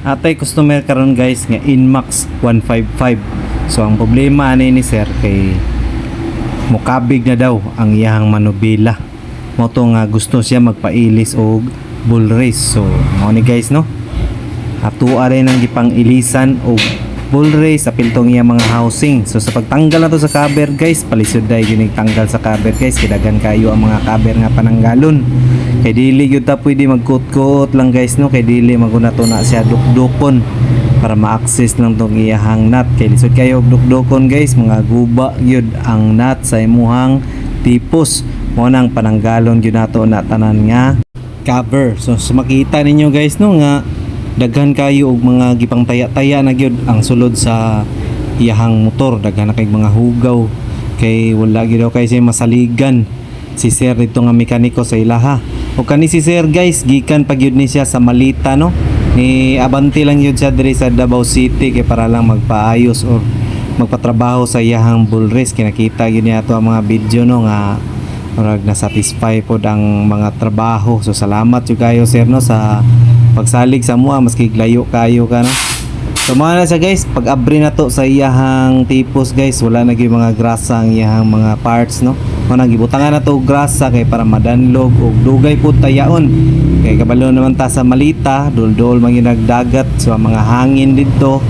Atay customer karon guys nga Inmax 155. So ang problema ani ni sir kay mukabig na daw ang iyang manubila. Mo to nga gusto siya magpailis og bull race. So mo ni guys no. Atua rin ang gipang ilisan og bull race apil tong iyang mga housing. So sa pagtanggal na to sa cover guys, palisod dai ginig tanggal sa cover guys, kidagan kayo ang mga cover nga pananggalon. Kay dili gyud ta pwede magkut-kut lang guys no, kay dili maguna to na siya dukdukon para ma-access lang tong iyahang nut. Kay lisod kayo og dukdukon guys, mga guba gyud ang nut sa imuhang tipos. Mo nang pananggalon gyud nato na tanan nga cover. So sa makita ninyo guys no nga daghan kayo og mga gipang taya-taya na gyud ang sulod sa iyahang motor, daghan na kay mga hugaw kay wala gyud daw kay siya masaligan si sir dito nga mekaniko sa ilaha. O kani si sir guys gikan pa gyud ni siya sa Malita no, ni abante lang gyud siya diri sa Davao City kay para lang magpaayos or magpatrabaho sa iyahang bull race. Kinakita gyud niya ato ang mga video no nga murag na satisfy pod ang mga trabaho. So salamat jud kayo sir no sa pagsalig sa mua maski layo kayo ka no. So mga na siya guys, pag abri na to sa iyahang tipos guys, wala na gyud mga grasa ang iyahang mga parts no. Kung nagibutangan na to grasa kay para madanlog og dugay pud tayaon. Kay kabalo naman ta sa Malita, dol-dol man yung nagdagat, so ang mga hangin dito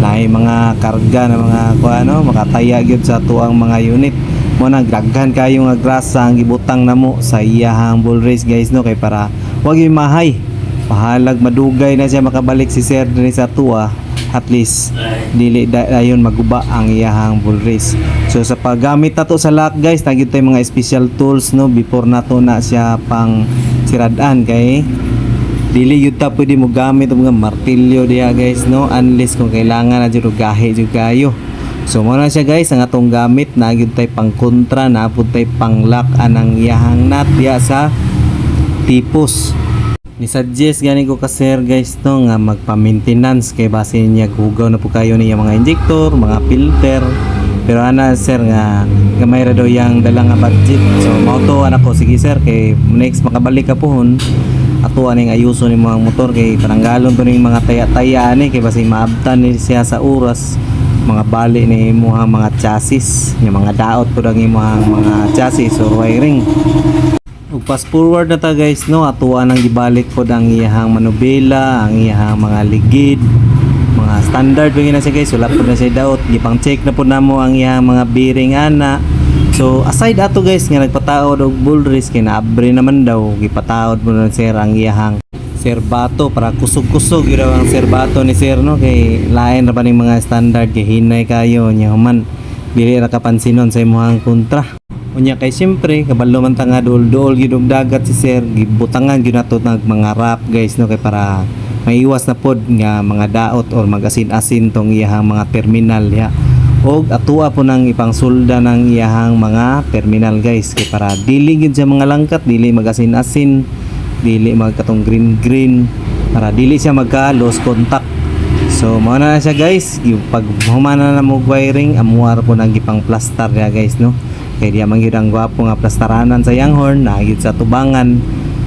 lahi mga karga na mga kuano makataya gyud sa tuang mga unit. Mo nagdaghan kayo nga grasa ang gibutang namo sa iyahang bull race guys no, kay para wag yung mahay. Pahalag madugay na siya makabalik si sir diri sa tuwa, at least dili dayon maguba ang iyahang bull race. So sa paggamit nato sa lock guys, nagyud tay mga special tools no before nato na siya pang siradan kay dili yun ta pwede mo gamit og mga martilyo diha guys no, unless kung kailangan na jud gahe jud kayo. So mo na siya guys ang atong gamit, nagyud tay pang kontra, naapod tay pang lock anang iyahang nut diha sa tipos. Ni suggest gani ko ka sir guys no nga magpa-maintenance kay base niya gugaw na po kayo niya mga injector, mga filter. Pero ana sir nga gamay ra daw yang dala nga budget. So mao to ana ko sige sir kay next makabalik ka pohon ato aning ayuso ni mga motor kay pananggalon to ning mga taya-taya ani kay base maabtan ni siya sa oras mga bali ni imong mga chassis, yung mga daot pud ang imong mga chassis or wiring. Ug fast forward na ta guys no, atuan ang gibalik pod ang iyahang manubela, ang iyahang mga ligid, mga standard pa na siya guys, wala pod na siya daot, gipang check na pod namo ang iyahang mga bearing ana. So aside ato guys nga nagpataod og bull race kay naabre naman daw, gipataod mo na sir ang iyahang serbato para kusog-kusog gyud ang serbato ni sir no, kay lain ra pa ning mga standard kay hinay kayo nya human dili ra kapansinon sa imong kontra. Unya kay siyempre kabalo man ta nga dol-dol gyud og dagat si sir, gibutangan gyud nato nag mga wrap guys no, kay para maiwas na pod nga mga daot or magasin-asin tong iyahang mga terminal ya. Og atua po nang ipangsulda ng iyahang mga terminal guys, kay para dili gyud sa mga langkat, dili magasin-asin, dili magkatong green para dili siya magka lost contact. So mao na siya guys, yung pag humana na mo wiring amuar po nang gipang plaster ya guys no. Kay diya man gyud ang gwapo nga plastaranan sa yang horn, na gyud sa tubangan,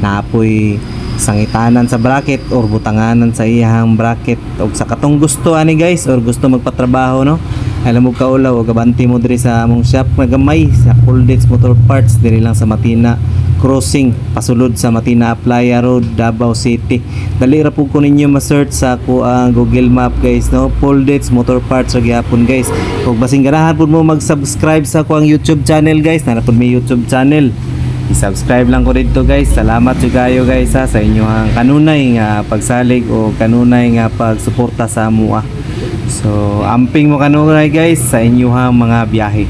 naapoy sangitanan sa bracket or butanganan sa iyang bracket. Og sa katong gusto ani guys or gusto magpatrabaho no, alam mo kaulaw o gabanti mo diri sa among shop nga gamay sa Colditz Motor Parts diri lang sa Matina Crossing, pasulod sa Matina Aplaya Road, Davao City. Dali ra pud ko ninyo ma-search sa ko ang Google Map guys no, Colditz Motor Parts ra gyapon guys. Ug basing ganahan pud mo mag-subscribe sa ko ang YouTube channel guys, na pud may YouTube channel, i-subscribe lang ko dito guys. Salamat jud kayo guys sa inyong kanunay nga pagsalig o kanunay nga pagsuporta sa amua. So amping mo kanunay guys sa inyong mga biyahe.